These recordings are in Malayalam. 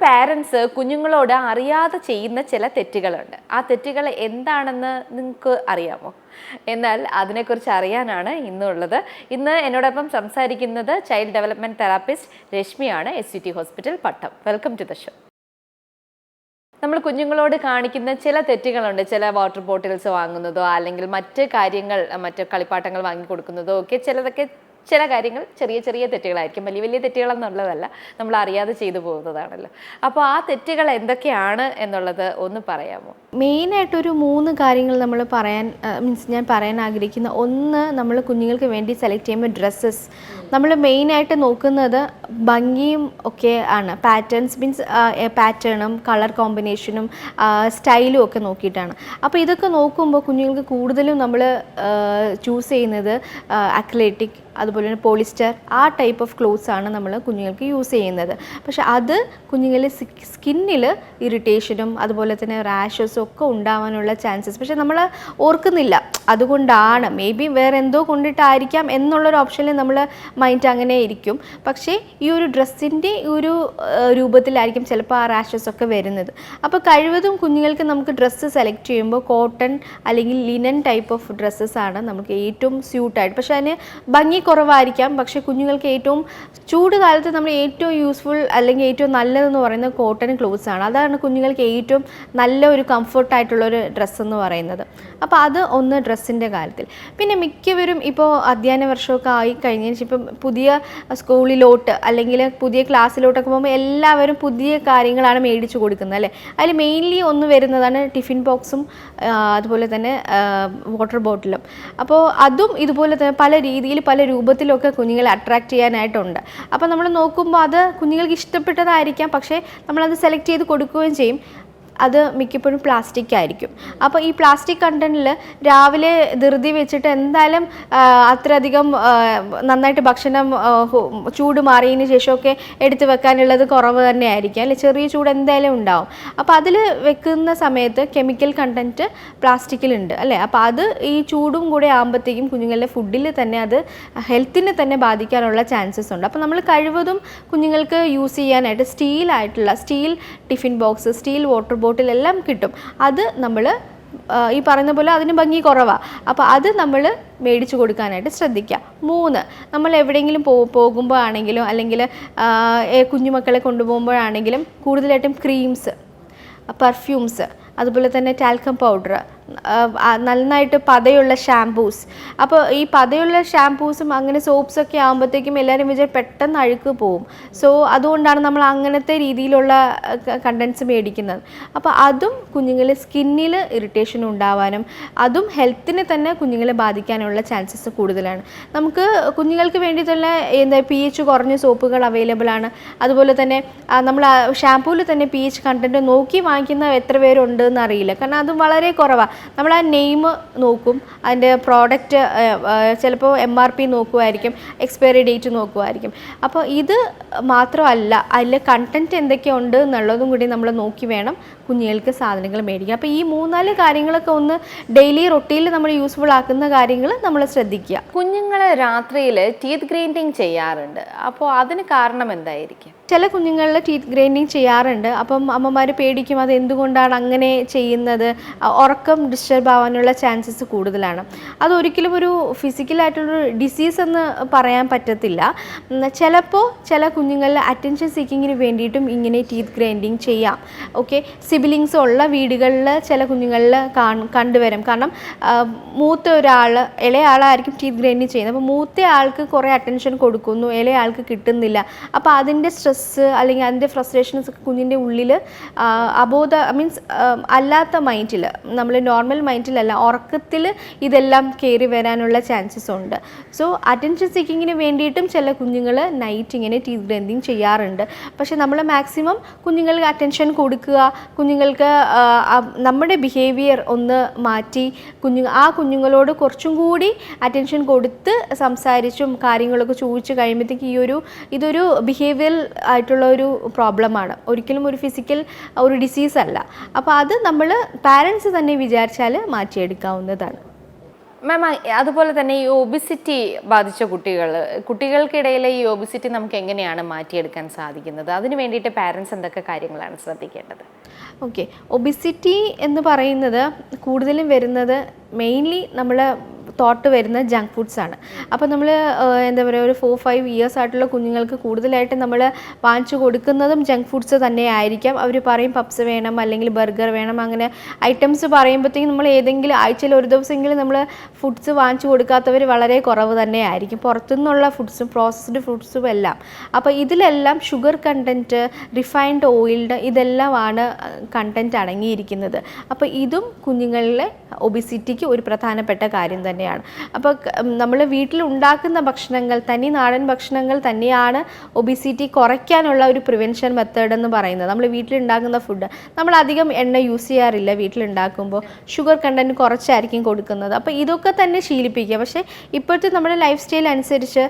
പാരൻസ് കുഞ്ഞുങ്ങളോട് അറിയാതെ ചെയ്യുന്ന ചില തെറ്റുകളുണ്ട്. ആ തെറ്റുകൾ എന്താണെന്ന് നിങ്ങൾക്ക് അറിയാമോ? എന്നാൽ അതിനെക്കുറിച്ച് അറിയാനാണ് ഇന്നുള്ളത്. ഇന്ന് എന്നോടൊപ്പം സംസാരിക്കുന്നത് ചൈൽഡ് ഡെവലപ്മെൻറ്റ് തെറാപ്പിസ്റ്റ് രശ്മിയാണ്, SUT hospital, Pattom. Welcome to the show. നമ്മൾ കുഞ്ഞുങ്ങളോട് കാണിക്കുന്ന ചില തെറ്റുകളുണ്ട്. ചില വാട്ടർ ബോട്ടിൽസ് വാങ്ങുന്നതോ അല്ലെങ്കിൽ മറ്റ് കാര്യങ്ങൾ, മറ്റ് കളിപ്പാട്ടങ്ങൾ വാങ്ങിക്കൊടുക്കുന്നതോ ഒക്കെ ചില കാര്യങ്ങൾ ചെറിയ ചെറിയ തെറ്റുകളായിരിക്കും. വലിയ വലിയ തെറ്റുകളെന്നുള്ളതല്ല, നമ്മൾ അറിയാതെ ചെയ്തു പോകുന്നതാണല്ലോ. അപ്പോൾ ആ തെറ്റുകൾ എന്തൊക്കെയാണ് എന്നുള്ളത് ഒന്ന് പറയാമോ? മെയിനായിട്ടൊരു 3 കാര്യങ്ങൾ നമ്മൾ ഞാൻ പറയാൻ ആഗ്രഹിക്കുന്ന ഒന്ന്, നമ്മൾ കുഞ്ഞുങ്ങൾക്ക് വേണ്ടി സെലക്ട് ചെയ്യുമ്പോൾ ഡ്രസ്സസ് നമ്മൾ മെയിനായിട്ട് നോക്കുന്നത് ഭംഗിയും ഒക്കെ ആണ്. പാറ്റേണും കളർ കോമ്പിനേഷനും സ്റ്റൈലും ഒക്കെ നോക്കിയിട്ടാണ്. അപ്പോൾ ഇതൊക്കെ നോക്കുമ്പോൾ കുഞ്ഞുങ്ങൾക്ക് കൂടുതലും നമ്മൾ ചൂസ് ചെയ്യുന്നത് അക്രിലിക്, അതുപോലെ തന്നെ പോളിസ്റ്റർ, ആ ടൈപ്പ് ഓഫ് ക്ലോത്ത്സ് ആണ് നമ്മൾ കുഞ്ഞുങ്ങൾക്ക് യൂസ് ചെയ്യുന്നത്. പക്ഷെ അത് കുഞ്ഞുങ്ങളിൽ സ്കിന്നിൽ ഇറിറ്റേഷനും അതുപോലെ തന്നെ റാഷസും ഒക്കെ ഉണ്ടാവാനുള്ള ചാൻസസ് പക്ഷെ നമ്മൾ ഓർക്കുന്നില്ല. അതുകൊണ്ടാണ് മേ ബി വേറെ എന്തോ കൊണ്ടിട്ടായിരിക്കാം എന്നുള്ളൊരു ഓപ്ഷനിൽ നമ്മൾ മൈൻഡ് അങ്ങനെ ഇരിക്കും. പക്ഷേ ഈ ഒരു ഡ്രസ്സിൻ്റെ ഒരു രൂപത്തിലായിരിക്കും ചിലപ്പോൾ ആ റാഷസ് ഒക്കെ വരുന്നത്. അപ്പോൾ കഴിവതും കുഞ്ഞുങ്ങൾക്ക് നമുക്ക് ഡ്രസ്സ് സെലക്ട് ചെയ്യുമ്പോൾ കോട്ടൺ അല്ലെങ്കിൽ ലിനൻ ടൈപ്പ് ഓഫ് ഡ്രസ്സസ് ആണ് നമുക്ക് ഏറ്റവും സ്യൂട്ടായിട്ട്. പക്ഷേ അതിന് ഭംഗി കുറവായിരിക്കാം. പക്ഷേ കുഞ്ഞുങ്ങൾക്ക് ഏറ്റവും ചൂട് കാലത്ത് നമ്മൾ ഏറ്റവും യൂസ്ഫുൾ അല്ലെങ്കിൽ ഏറ്റവും നല്ലതെന്ന് പറയുന്നത് കോട്ടൺ ക്ലോത്ത്സ് ആണ്. അതാണ് കുഞ്ഞുങ്ങൾക്ക് ഏറ്റവും നല്ല ഒരു കംഫർട്ടായിട്ടുള്ളൊരു ഡ്രസ്സ് എന്ന് പറയുന്നത്. അപ്പോൾ അത് ഒന്ന് ഡ്രസ്സിൻ്റെ കാര്യത്തിൽ. പിന്നെ മിക്കവരും ഇപ്പോൾ അധ്യയന വർഷമൊക്കെ ആയി കഴിഞ്ഞതിന് ശേഷം ഇപ്പം പുതിയ സ്കൂളിലോട്ട് അല്ലെങ്കിൽ പുതിയ ക്ലാസ്സിലോട്ടൊക്കെ പോകുമ്പോൾ എല്ലാവരും പുതിയ കാര്യങ്ങളാണ് മേടിച്ചു കൊടുക്കുന്നത് അല്ലേ. അതിൽ മെയിൻലി ഒന്ന് വരുന്നതാണ് ടിഫിൻ ബോക്സും അതുപോലെ തന്നെ വാട്ടർ ബോട്ടിലും. അപ്പോൾ അതും ഇതുപോലെ തന്നെ പല രീതിയിൽ പല രൂപത്തിലൊക്കെ കുഞ്ഞുങ്ങളെ അട്രാക്റ്റ് ചെയ്യാനായിട്ടുണ്ട്. അപ്പോൾ നമ്മൾ നോക്കുമ്പോൾ അത് കുഞ്ഞുങ്ങൾക്ക് ഇഷ്ടപ്പെട്ടതായിരിക്കാം, പക്ഷേ നമ്മളത് സെലക്ട് ചെയ്ത് കൊടുക്കുകയും ചെയ്യും. അത് മിക്കപ്പോഴും പ്ലാസ്റ്റിക് ആയിരിക്കും. അപ്പോൾ ഈ പ്ലാസ്റ്റിക് കണ്ടൻറ്റിൽ രാവിലെ ധൃതി വെച്ചിട്ട് എന്തായാലും അത്രയധികം നന്നായിട്ട് ഭക്ഷണം ചൂട് മാറിയതിന് ശേഷമൊക്കെ എടുത്ത് വെക്കാനുള്ളത് കുറവ് തന്നെ ആയിരിക്കും അല്ലെ, ചെറിയ ചൂട് എന്തായാലും ഉണ്ടാവും. അപ്പോൾ അതിൽ വെക്കുന്ന സമയത്ത് കെമിക്കൽ കണ്ടൻറ്റ് പ്ലാസ്റ്റിക്കിലുണ്ട് അല്ലേ. അപ്പോൾ അത് ഈ ചൂടും കൂടെ ആകുമ്പോഴത്തേക്കും കുഞ്ഞുങ്ങളുടെ ഫുഡിൽ തന്നെ അത് ഹെൽത്തിനെ തന്നെ ബാധിക്കാനുള്ള ചാൻസസ് ഉണ്ട്. അപ്പോൾ നമ്മൾ കഴിവതും കുഞ്ഞുങ്ങൾക്ക് യൂസ് ചെയ്യാനായിട്ട് steel tiffin box, steel water ബോട്ടിലെല്ലാം കിട്ടും. അത് നമ്മൾ ഈ പറയുന്ന പോലെ അതിന് ഭംഗി കുറവാണ്. അപ്പോൾ അത് നമ്മൾ മേടിച്ചു കൊടുക്കാനായിട്ട് ശ്രദ്ധിക്കുക. 3, നമ്മൾ എവിടെയെങ്കിലും പോകുമ്പോൾ ആണെങ്കിലും അല്ലെങ്കിൽ കുഞ്ഞുമക്കളെ കൊണ്ടുപോകുമ്പോഴാണെങ്കിലും കൂടുതലായിട്ടും ക്രീംസ്, പെർഫ്യൂംസ്, അതുപോലെ തന്നെ ടാൽക്കം പൗഡർ, നന്നായിട്ട് പതയുള്ള ഷാംപൂസ്. അപ്പോൾ ഈ പതയുള്ള ഷാംപൂസും അങ്ങനെ സോപ്സൊക്കെ ആകുമ്പോഴത്തേക്കും എല്ലാവരും പെട്ടെന്ന് അഴുക്ക് പോവും. സോ അതുകൊണ്ടാണ് നമ്മൾ അങ്ങനത്തെ രീതിയിലുള്ള കണ്ടൻസ് മേടിക്കുന്നത്. അപ്പോൾ അതും കുഞ്ഞുങ്ങളെ സ്കിന്നിൽ ഇറിറ്റേഷൻ ഉണ്ടാവാനും അതും ഹെൽത്തിനെ തന്നെ കുഞ്ഞുങ്ങളെ ബാധിക്കാനുള്ള ചാൻസസ് കൂടുതലാണ്. നമുക്ക് കുഞ്ഞുങ്ങൾക്ക് വേണ്ടി തന്നെ pH കുറഞ്ഞ സോപ്പുകൾ അവൈലബിൾ ആണ്. അതുപോലെ തന്നെ നമ്മൾ ഷാംപൂവിൽ തന്നെ pH കണ്ടൻറ്റ് നോക്കി വാങ്ങിക്കുന്ന എത്ര പേരുണ്ട് എന്നറിയില്ല, കാരണം അത് വളരെ കുറവാണ്. നമ്മൾ ആ നെയിം നോക്കും, അതിൻ്റെ പ്രോഡക്റ്റ് ചിലപ്പോൾ MRP നോക്കുമായിരിക്കും, എക്സ്പയറി ഡേറ്റ് നോക്കുമായിരിക്കും. അപ്പോൾ ഇത് മാത്രമല്ല, അതിൽ കണ്ടൻറ്റ് എന്തൊക്കെയുണ്ട് എന്നുള്ളതും കൂടി നമ്മൾ നോക്കി വേണം കുഞ്ഞുങ്ങൾക്ക് സാധനങ്ങൾ മേടിക്കുക. അപ്പോൾ ഈ 3-4 കാര്യങ്ങളൊക്കെ ഒന്ന് ഡെയിലി റൊട്ടീനിൽ നമ്മൾ യൂസ്ഫുൾ ആക്കുന്ന കാര്യങ്ങൾ നമ്മൾ ശ്രദ്ധിക്കുക. കുഞ്ഞുങ്ങൾ രാത്രിയിൽ ടീത്ത് ഗ്രൈൻഡിങ് ചെയ്യാറുണ്ട്. അപ്പോൾ അതിന് കാരണം എന്തായിരിക്കും? ചില കുഞ്ഞുങ്ങളിൽ ടീത്ത് ഗ്രൈൻഡിങ് ചെയ്യാറുണ്ട്. അപ്പം അമ്മമാർ പേടിക്കും അത് എന്തുകൊണ്ടാണ് അങ്ങനെ ചെയ്യുന്നത്, ഉറക്കം ഡിസ്റ്റർബ് ആവാനുള്ള ചാൻസസ് കൂടുതലാണ്. അതൊരിക്കലും ഒരു ഫിസിക്കലായിട്ടുള്ളൊരു ഡിസീസ് എന്ന് പറയാൻ പറ്റത്തില്ല. ചിലപ്പോൾ ചില കുഞ്ഞുങ്ങളിൽ അറ്റൻഷൻ സീക്കിങ്ങിന് വേണ്ടിയിട്ടും ഇങ്ങനെ ടീത്ത് ഗ്രൈൻഡിങ് ചെയ്യാം. ഓക്കെ, സിബിലിങ്സ് ഉള്ള വീടുകളിൽ ചില കുഞ്ഞുങ്ങളിൽ കണ്ടുവരും. കാരണം മൂത്ത ഒരാൾ ഇളയാളായിരിക്കും ടീത്ത് ഗ്രൈൻഡിങ് ചെയ്യുന്നത്. അപ്പോൾ മൂത്ത ആൾക്ക് കുറേ അറ്റൻഷൻ കൊടുക്കുന്നു, ഇളയാൾക്ക് കിട്ടുന്നില്ല. അപ്പോൾ അതിൻ്റെ സ്ട്രെസ്സ് അല്ലെങ്കിൽ അതിൻ്റെ ഫ്രസ്ട്രേഷൻസ് കുഞ്ഞിൻ്റെ ഉള്ളിൽ അല്ലാത്ത മൈൻഡിൽ, നമ്മൾ നോർമൽ മൈൻഡിലല്ല, ഉറക്കത്തിൽ ഇതെല്ലാം കയറി വരാനുള്ള ചാൻസസ് ഉണ്ട്. സോ അറ്റൻഷൻ സീക്കിങ്ങിന് വേണ്ടിയിട്ടും ചില കുഞ്ഞുങ്ങൾ നൈറ്റ് ഇങ്ങനെ ടീത്ത് ഗ്രൈൻഡിങ് ചെയ്യാറുണ്ട്. പക്ഷേ നമ്മൾ മാക്സിമം കുഞ്ഞുങ്ങൾക്ക് അറ്റൻഷൻ കൊടുക്കുക, കുഞ്ഞുങ്ങൾക്ക് നമ്മുടെ ബിഹേവിയർ ഒന്ന് മാറ്റി ആ കുഞ്ഞുങ്ങളോട് കുറച്ചും കൂടി അറ്റൻഷൻ കൊടുത്ത് സംസാരിച്ചും കാര്യങ്ങളൊക്കെ ചോദിച്ചു കഴിയുമ്പോഴത്തേക്ക് ഇതൊരു ബിഹേവിയറൽ ആയിട്ടുള്ള ഒരു പ്രോബ്ലമാണ്, ഒരിക്കലും ഒരു ഫിസിക്കൽ ഒരു ഡിസീസ് അല്ല. അപ്പോൾ അത് നമ്മൾ പാരൻസ് തന്നെ വിചാരിച്ചാൽ മാറ്റിയെടുക്കാവുന്നതാണ്. മാം, അതുപോലെ തന്നെ ഈ ഒബിസിറ്റി ബാധിച്ച കുട്ടികൾക്കിടയിലെ ഈ ഒബിസിറ്റി നമുക്ക് എങ്ങനെയാണ് മാറ്റിയെടുക്കാൻ സാധിക്കുന്നത്? അതിന് വേണ്ടിയിട്ട് പാരൻസ് എന്തൊക്കെ കാര്യങ്ങളാണ് ശ്രദ്ധിക്കേണ്ടത്? ഓക്കെ, ഒബിസിറ്റി എന്ന് പറയുന്നത് കൂടുതലും വരുന്നത് മെയിൻലി നമ്മൾ തോട്ട് വരുന്ന ജങ്ക് ഫുഡ്സ് ആണ്. അപ്പോൾ നമ്മൾ എന്താ പറയുക, ഒരു 4-5 ഇയേഴ്സ് ആയിട്ടുള്ള കുഞ്ഞുങ്ങൾക്ക് കൂടുതലായിട്ട് നമ്മൾ വാങ്ങിച്ചു കൊടുക്കുന്നതും ജങ്ക് ഫുഡ്സ് തന്നെ ആയിരിക്കാം. അവർ പറയും പപ്സ് വേണം, അല്ലെങ്കിൽ ബർഗർ വേണം, അങ്ങനെ ഐറ്റംസ് പറയുമ്പോഴത്തേക്കും നമ്മൾ ഏതെങ്കിലും ആഴ്ചയിൽ ഒരു ദിവസമെങ്കിലും നമ്മൾ ഫുഡ്സ് വാങ്ങിച്ചു കൊടുക്കാത്തവർ വളരെ കുറവ് തന്നെ ആയിരിക്കും. പുറത്തുനിന്നുള്ള ഫുഡ്സും പ്രോസസ്ഡ് ഫുഡ്സും എല്ലാം. അപ്പോൾ ഇതിലെല്ലാം ഷുഗർ കണ്ടൻറ്റ്, റിഫൈൻഡ് ഓയിൽഡ്, ഇതെല്ലാമാണ് കണ്ടൻറ്റ് അടങ്ങിയിരിക്കുന്നത്. അപ്പോൾ ഇതും കുഞ്ഞുങ്ങളിലെ ഒബിസിറ്റിക്ക് ഒരു പ്രധാനപ്പെട്ട കാര്യം തന്നെയാണ്. അപ്പോൾ നമ്മൾ വീട്ടിൽ ഉണ്ടാക്കുന്ന ഭക്ഷണങ്ങൾ, തനി നാടൻ ഭക്ഷണങ്ങൾ തന്നെയാണ് ഒബിസിറ്റി കുറയ്ക്കാനുള്ള ഒരു പ്രിവെൻഷൻ മെത്തേഡ് എന്ന് പറയുന്നത്. നമ്മൾ വീട്ടിലുണ്ടാക്കുന്ന ഫുഡ്, നമ്മൾ അധികം എണ്ണ യൂസ് ചെയ്യാറില്ല വീട്ടിലുണ്ടാക്കുമ്പോൾ, ഷുഗർ കണ്ടൻറ്റ് കുറച്ചായിരിക്കും കൊടുക്കുന്നത്. അപ്പോൾ ഇതൊക്കെ തന്നെ ശീലിപ്പിക്കുക. പക്ഷേ ഇപ്പോഴത്തെ നമ്മുടെ ലൈഫ് സ്റ്റൈൽ അനുസരിച്ച്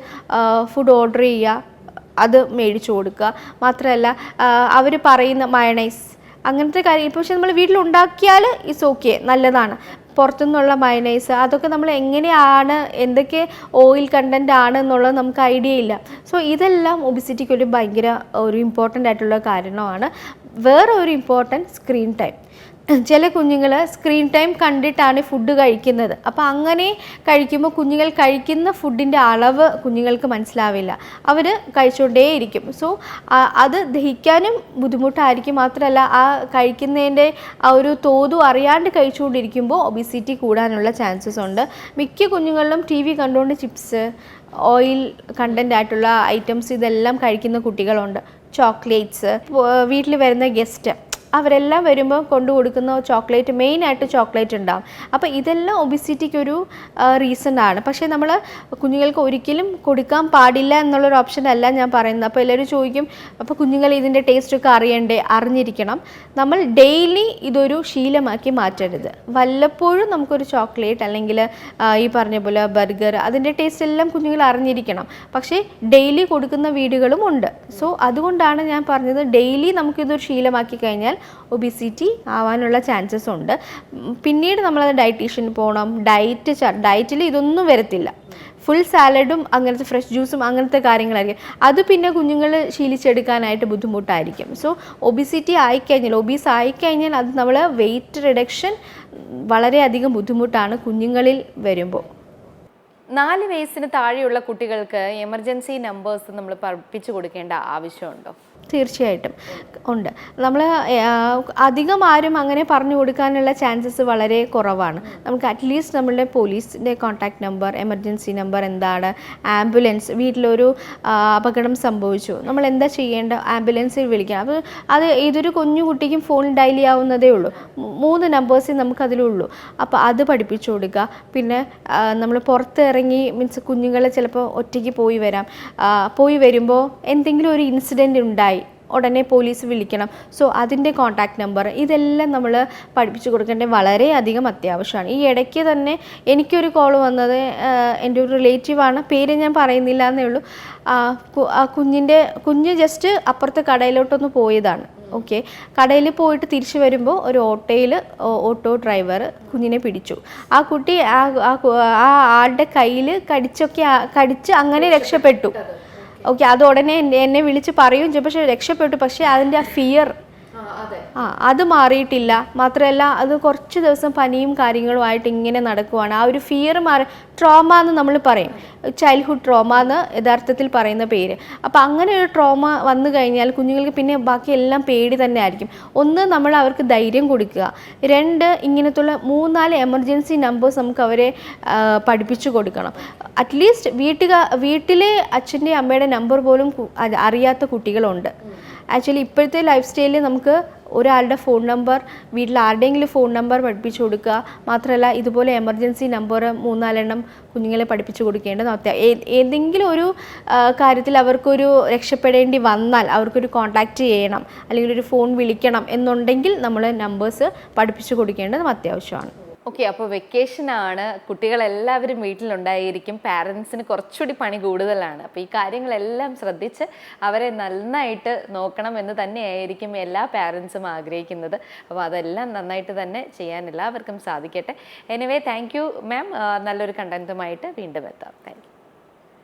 ഫുഡ് ഓർഡർ ചെയ്യുക, അത് മേടിച്ചു കൊടുക്കുക. മാത്രമല്ല അവർ പറയുന്ന മയണൈസ് അങ്ങനത്തെ കാര്യം പക്ഷേ നമ്മൾ വീട്ടിലുണ്ടാക്കിയാൽ ഇറ്റ്സ് ഓക്കെ, നല്ലതാണ്. പുറത്തുനിന്നുള്ള മയനൈസ് അതൊക്കെ നമ്മൾ എങ്ങനെയാണ്, എന്തൊക്കെ ഓയിൽ കണ്ടൻ്റ് ആണ് എന്നുള്ളത് നമുക്ക് ഐഡിയ ഇല്ല. സോ ഇതെല്ലാം ഒബിസിറ്റിക്ക് ഒരു ഭയങ്കര ഒരു ഇമ്പോർട്ടൻ്റ് ആയിട്ടുള്ള കാരണമാണ്. വേറെ ഒരു ഇമ്പോർട്ടൻറ്റ് സ്ക്രീൻ ടൈം. ചില കുഞ്ഞുങ്ങൾ സ്ക്രീൻ ടൈം കണ്ടിട്ടാണ് ഫുഡ് കഴിക്കുന്നത്. അപ്പോൾ അങ്ങനെ കഴിക്കുമ്പോൾ കുഞ്ഞുങ്ങൾ കഴിക്കുന്ന ഫുഡിൻ്റെ അളവ് കുഞ്ഞുങ്ങൾക്ക് മനസ്സിലാവില്ല, അവർ കഴിച്ചുകൊണ്ടേയിരിക്കും. സോ അത് ദഹിക്കാനും ബുദ്ധിമുട്ടായിരിക്കും. മാത്രമല്ല ആ കഴിക്കുന്നതിൻ്റെ ആ ഒരു തോതും അറിയാണ്ട് കഴിച്ചുകൊണ്ടിരിക്കുമ്പോൾ ഒബിസിറ്റി കൂടാനുള്ള ചാൻസസ് ഉണ്ട്. മിക്ക കുഞ്ഞുങ്ങളിലും TV കണ്ടുകൊണ്ട് ചിപ്സ്, ഓയിൽ കണ്ടൻ്റ് ആയിട്ടുള്ള ഐറ്റംസ് ഇതെല്ലാം കഴിക്കുന്ന കുട്ടികളുണ്ട്. ചോക്ലേറ്റ്സ്, വീട്ടിൽ വരുന്ന ഗസ്റ്റ് അവരെല്ലാം വരുമ്പോൾ കൊണ്ടു കൊടുക്കുന്ന ചോക്ലേറ്റ്, മെയിനായിട്ട് ചോക്ലേറ്റ് ഉണ്ടാകും. അപ്പോൾ ഇതെല്ലാം ഒബിസിറ്റിക്കൊരു റീസൺ ആണ്. പക്ഷേ നമ്മൾ കുഞ്ഞുങ്ങൾക്ക് ഒരിക്കലും കൊടുക്കാൻ പാടില്ല എന്നുള്ളൊരു ഓപ്ഷൻ അല്ല ഞാൻ പറയുന്നത്. അപ്പോൾ എല്ലാവരും ചോദിക്കും, അപ്പോൾ കുഞ്ഞുങ്ങൾ ഇതിൻ്റെ ടേസ്റ്റൊക്കെ അറിഞ്ഞിരിക്കണം. നമ്മൾ ഡെയിലി ഇതൊരു ശീലമാക്കി മാറ്റരുത്. വല്ലപ്പോഴും നമുക്കൊരു ചോക്ലേറ്റ് അല്ലെങ്കിൽ ഈ പറഞ്ഞ പോലെ ബർഗർ, അതിൻ്റെ ടേസ്റ്റ് എല്ലാം കുഞ്ഞുങ്ങൾ അറിഞ്ഞിരിക്കണം. പക്ഷേ ഡെയിലി കൊടുക്കുന്ന വീടുകളും ഉണ്ട്. സോ അതുകൊണ്ടാണ് ഞാൻ പറഞ്ഞത്, ഡെയിലി നമുക്കിതൊരു ശീലമാക്കി കഴിഞ്ഞാൽ ഒബിസിറ്റി ആവാനുള്ള ചാൻസസ് ഉണ്ട്. പിന്നീട് നമ്മളത് ഡയറ്റീഷ്യന് പോകണം. ഡയറ്റിൽ ഇതൊന്നും വരത്തില്ല. ഫുൾ സാലഡും അങ്ങനത്തെ ഫ്രഷ് ജ്യൂസും അങ്ങനത്തെ കാര്യങ്ങളായിരിക്കും. അത് പിന്നെ കുഞ്ഞുങ്ങൾ ശീലിച്ചെടുക്കാനായിട്ട് ബുദ്ധിമുട്ടായിരിക്കും. സോ ഒബീസ് ആയിക്കഴിഞ്ഞാൽ അത് നമ്മൾ വെയിറ്റ് റിഡക്ഷൻ വളരെയധികം ബുദ്ധിമുട്ടാണ് കുഞ്ഞുങ്ങളിൽ വരുമ്പോൾ. 4 വയസ്സിന് താഴെയുള്ള കുട്ടികൾക്ക് എമർജൻസി നമ്പേഴ്സ് നമ്മൾ പഠിപ്പിച്ചു കൊടുക്കേണ്ട ആവശ്യമുണ്ടോ? തീർച്ചയായിട്ടും ഉണ്ട്. നമ്മൾ അധികം ആരും അങ്ങനെ പറഞ്ഞു കൊടുക്കാനുള്ള ചാൻസസ് വളരെ കുറവാണ്. നമുക്ക് അറ്റ്ലീസ്റ്റ് നമ്മളുടെ പോലീസിൻ്റെ കോൺടാക്റ്റ് നമ്പർ, എമർജൻസി നമ്പർ എന്താണ്, ആംബുലൻസ്, വീട്ടിലൊരു അപകടം സംഭവിച്ചു, നമ്മൾ എന്താ ചെയ്യേണ്ടത്, ആംബുലൻസിൽ വിളിക്കണം. അപ്പോൾ അത് ഏതൊരു കുഞ്ഞു കുട്ടിക്കും ഫോൺ ഡയൽ ചെയ്യാവുന്നതേ ഉള്ളൂ. 3 നമ്പേഴ്സേ നമുക്കതിലുള്ളൂ. അപ്പോൾ അത് പഠിപ്പിച്ചു കൊടുക്കുക. പിന്നെ നമ്മൾ പുറത്തിറങ്ങി മീൻസ് കുഞ്ഞുങ്ങൾ ചിലപ്പോൾ ഒറ്റയ്ക്ക് പോയി വരുമ്പോൾ എന്തെങ്കിലും ഒരു ഇൻസിഡൻറ്റ് ഉണ്ടായി, ഉടനെ പോലീസ് വിളിക്കണം. സോ അതിൻ്റെ കോൺടാക്റ്റ് നമ്പർ, ഇതെല്ലാം നമ്മൾ പഠിപ്പിച്ചു കൊടുക്കേണ്ടത് വളരെയധികം അത്യാവശ്യമാണ്. ഈ ഇടയ്ക്ക് തന്നെ എനിക്കൊരു കോൾ വന്നത്, എൻ്റെ ഒരു റിലേറ്റീവാണ്, പേര് ഞാൻ പറയുന്നില്ല എന്നേ ഉള്ളൂ. കുഞ്ഞ് ജസ്റ്റ് അപ്പുറത്തെ കടയിലോട്ടൊന്ന് പോയതാണ്. ഓക്കെ, കടയിൽ പോയിട്ട് തിരിച്ചു വരുമ്പോൾ ഒരു ഓട്ടോ ഡ്രൈവർ കുഞ്ഞിനെ പിടിച്ചു. ആ കുട്ടി ആ ആളുടെ കയ്യിൽ കടിച്ച് അങ്ങനെ രക്ഷപ്പെട്ടു. ഓക്കെ, അത് ഉടനെ എന്നെ വിളിച്ച് പറയുകയും ചെയ്യും. പക്ഷേ രക്ഷപ്പെട്ടു. പക്ഷേ അതിൻ്റെ ആ ഫിയർ അത് മാറിയിട്ടില്ല. മാത്രമല്ല അത് കുറച്ച് ദിവസം പനിയും കാര്യങ്ങളുമായിട്ട് ഇങ്ങനെ നടക്കുവാണ്. ആ ഒരു ഫിയർ ട്രോമ എന്ന് നമ്മൾ പറയും, ചൈൽഡ്ഹുഡ് ട്രോമ എന്ന് യഥാർത്ഥത്തിൽ പറയുന്ന പേര്. അപ്പോൾ അങ്ങനെ ഒരു ട്രോമ വന്നു കഴിഞ്ഞാൽ കുഞ്ഞുങ്ങൾക്ക് പിന്നെ ബാക്കി എല്ലാം പേടി തന്നെ ആയിരിക്കും. ഒന്ന്, നമ്മൾ അവർക്ക് ധൈര്യം കൊടുക്കുക. 2, ഇങ്ങനത്തുള്ള 3-4 എമർജൻസി നമ്പേഴ്സ് നമുക്ക് അവരെ പഠിപ്പിച്ചു കൊടുക്കണം. അറ്റ്ലീസ്റ്റ് വീട്ടിലെ അച്ഛൻ്റെ അമ്മയുടെ നമ്പർ പോലും അറിയാത്ത കുട്ടികളുണ്ട്. ആക്ച്വലി ഇപ്പോഴത്തെ ലൈഫ് സ്റ്റൈലിൽ നമുക്ക് ഒരാളുടെ ഫോൺ നമ്പർ, വീട്ടിൽ ആരുടെയെങ്കിലും ഫോൺ നമ്പർ പഠിപ്പിച്ചു കൊടുക്കുക. മാത്രമല്ല ഇതുപോലെ എമർജൻസി നമ്പർ 3-4 എണ്ണം കുഞ്ഞുങ്ങളെ പഠിപ്പിച്ചു കൊടുക്കേണ്ടത് ഏതെങ്കിലും ഒരു കാര്യത്തിൽ അവർക്കൊരു രക്ഷപ്പെടേണ്ടി വന്നാൽ അവർക്കൊരു കോൺടാക്റ്റ് ചെയ്യണം അല്ലെങ്കിൽ ഒരു ഫോൺ വിളിക്കണം എന്നുണ്ടെങ്കിൽ നമ്മൾ നമ്പേഴ്സ് പഠിപ്പിച്ചു കൊടുക്കേണ്ടത് അത്യാവശ്യമാണ്. ഓക്കെ, അപ്പോൾ വെക്കേഷനാണ്, കുട്ടികളെല്ലാവരും വീട്ടിലുണ്ടായിരിക്കും, പാരൻസിന് കുറച്ചുകൂടി പണി കൂടുതലാണ്. അപ്പോൾ ഈ കാര്യങ്ങളെല്ലാം ശ്രദ്ധിച്ച് അവരെ നന്നായിട്ട് നോക്കണം എന്ന് തന്നെയായിരിക്കും എല്ലാ പാരൻസും ആഗ്രഹിക്കുന്നത്. അപ്പോൾ അതെല്ലാം നന്നായിട്ട് തന്നെ ചെയ്യാൻ എല്ലാവർക്കും സാധിക്കട്ടെ. Anyway thank you ma'am. നല്ലൊരു കണ്ടന്റുമായിട്ട് വീണ്ടും എത്താം. Thank you.